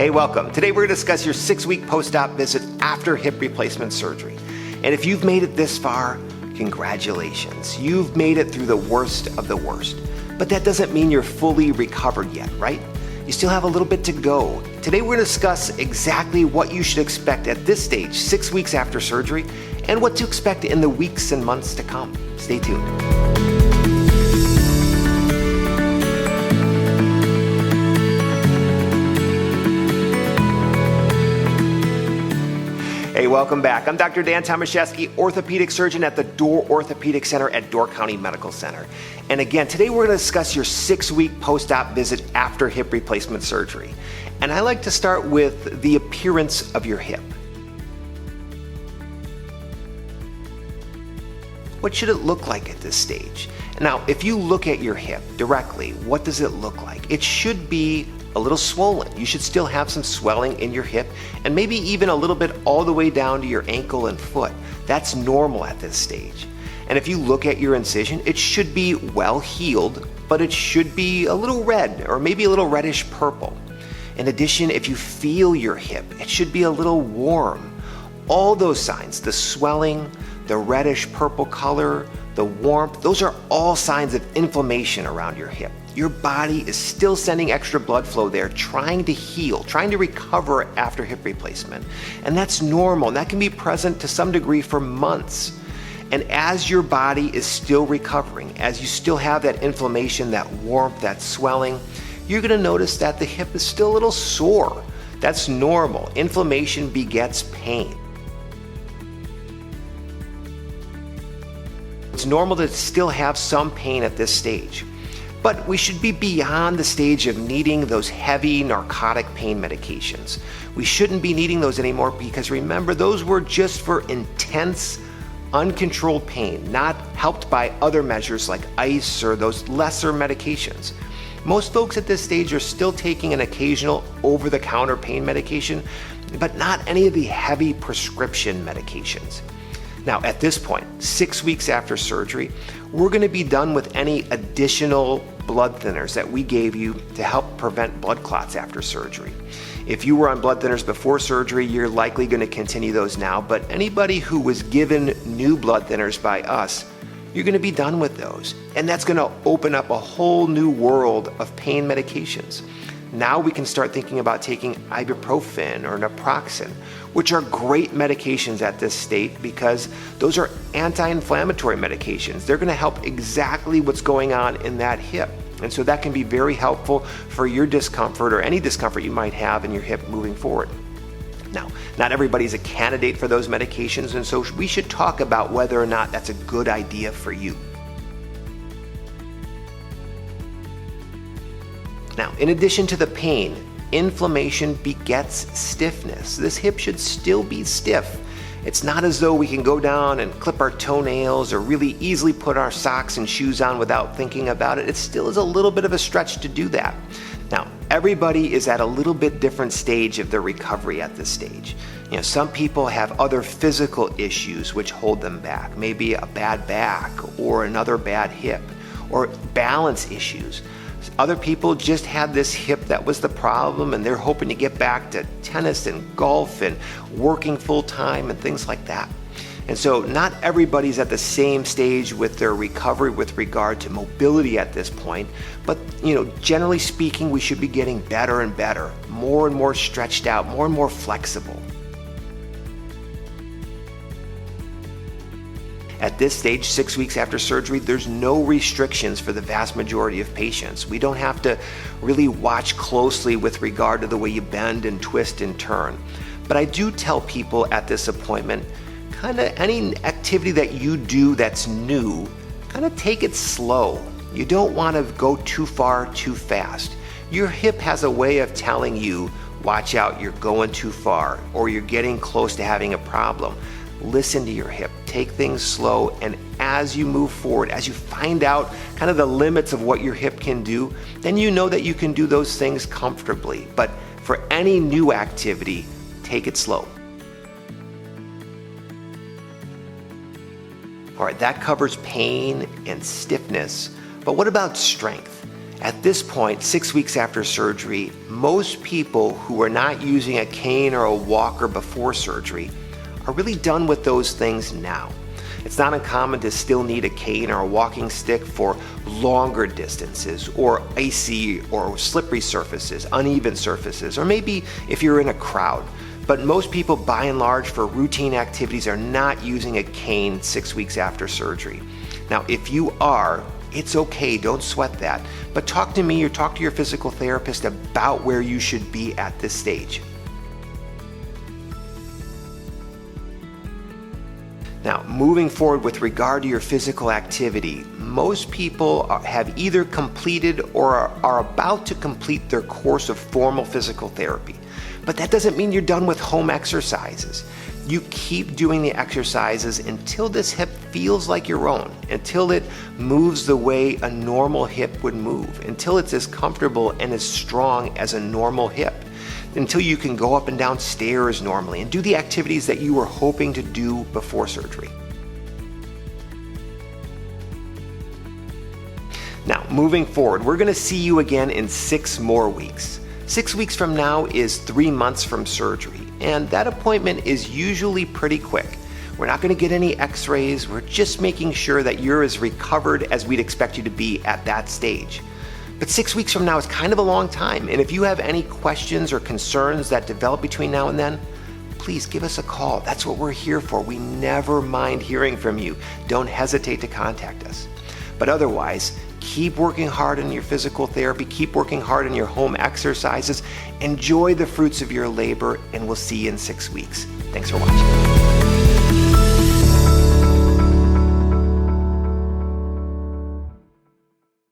Hey, welcome. Today we're going to discuss your 6-week post-op visit after hip replacement surgery. And if you've made it this far, congratulations. You've made it through the worst of the worst. But that doesn't mean you're fully recovered yet, right? You still have a little bit to go. Today we're going to discuss exactly what you should expect at this stage, 6 weeks after surgery, and what to expect in the weeks and months to come. Stay tuned. Hey, welcome back. I'm Dr. Dan Tomaszewski, orthopedic surgeon at the Door Orthopedic Center at Door County Medical Center. And again, today we're going to discuss your 6-week post-op visit after hip replacement surgery. And I like to start with the appearance of your hip. What should it look like at this stage? Now, if you look at your hip directly, what does it look like? It should be a little swollen. You should still have some swelling in your hip and maybe even a little bit all the way down to your ankle and foot. That's normal at this stage. And if you look at your incision, it should be well healed, but it should be a little red or maybe a little reddish purple. In addition, if you feel your hip, it should be a little warm. All those signs, the swelling, the reddish purple color, the warmth, those are all signs of inflammation around your hip. Your body is still sending extra blood flow there, trying to heal, trying to recover after hip replacement. And that's normal, and that can be present to some degree for months. And as your body is still recovering, as you still have that inflammation, that warmth, that swelling, you're gonna notice that the hip is still a little sore. That's normal. Inflammation begets pain. It's normal to still have some pain at this stage. But we should be beyond the stage of needing those heavy narcotic pain medications. We shouldn't be needing those anymore because remember, those were just for intense, uncontrolled pain, not helped by other measures like ice or those lesser medications. Most folks at this stage are still taking an occasional over-the-counter pain medication, but not any of the heavy prescription medications. Now, at this point, 6 weeks after surgery, we're going to be done with any additional blood thinners that we gave you to help prevent blood clots after surgery. If you were on blood thinners before surgery, you're likely going to continue those now, but anybody who was given new blood thinners by us, you're going to be done with those. And that's going to open up a whole new world of pain medications. Now we can start thinking about taking ibuprofen or naproxen, which are great medications at this state because those are anti-inflammatory medications. They're going to help exactly what's going on in that hip. And so that can be very helpful for your discomfort or any discomfort you might have in your hip moving forward. Now, not everybody's a candidate for those medications, and so we should talk about whether or not that's a good idea for you. Now, in addition to the pain, inflammation begets stiffness. This hip should still be stiff. It's not as though we can go down and clip our toenails or really easily put our socks and shoes on without thinking about it. It still is a little bit of a stretch to do that. Now, everybody is at a little bit different stage of their recovery at this stage. You know, some people have other physical issues which hold them back, maybe a bad back or another bad hip or balance issues. Other people just had this hip that was the problem and they're hoping to get back to tennis and golf and working full time and things like that. And so not everybody's at the same stage with their recovery with regard to mobility at this point, but generally speaking, we should be getting better and better, more and more stretched out, more and more flexible. At this stage, 6 weeks after surgery, there's no restrictions for the vast majority of patients. We don't have to really watch closely with regard to the way you bend and twist and turn. But I do tell people at this appointment, kind of any activity that you do that's new, kind of take it slow. You don't want to go too far too fast. Your hip has a way of telling you, watch out, you're going too far, or you're getting close to having a problem. Listen to your hip, take things slow, and as you move forward, as you find out kind of the limits of what your hip can do, then you know that you can do those things comfortably. But for any new activity, take it slow. All right, that covers pain and stiffness, but what about strength? At this point, 6 weeks after surgery, most people who were not using a cane or a walker before surgery are really done with those things now. It's not uncommon to still need a cane or a walking stick for longer distances or icy or slippery surfaces, uneven surfaces, or maybe if you're in a crowd. But most people, by and large, for routine activities are not using a cane 6 weeks after surgery. Now, if you are, it's okay, don't sweat that. But talk to me or talk to your physical therapist about where you should be at this stage. Now, moving forward with regard to your physical activity, most people have either completed or are about to complete their course of formal physical therapy. But that doesn't mean you're done with home exercises. You keep doing the exercises until this hip feels like your own, until it moves the way a normal hip would move, until it's as comfortable and as strong as a normal hip, until you can go up and down stairs normally and do the activities that you were hoping to do before surgery. Now, moving forward, we're going to see you again in 6 more weeks. 6 weeks from now is 3 months from surgery, and that appointment is usually pretty quick. We're not going to get any x-rays, we're just making sure that you're as recovered as we'd expect you to be at that stage. But 6 weeks from now is kind of a long time, and if you have any questions or concerns that develop between now and then, please give us a call. That's what we're here for. We never mind hearing from you. Don't hesitate to contact us. But otherwise, keep working hard on your physical therapy, keep working hard on your home exercises, enjoy the fruits of your labor, and we'll see you in 6 weeks. Thanks for watching.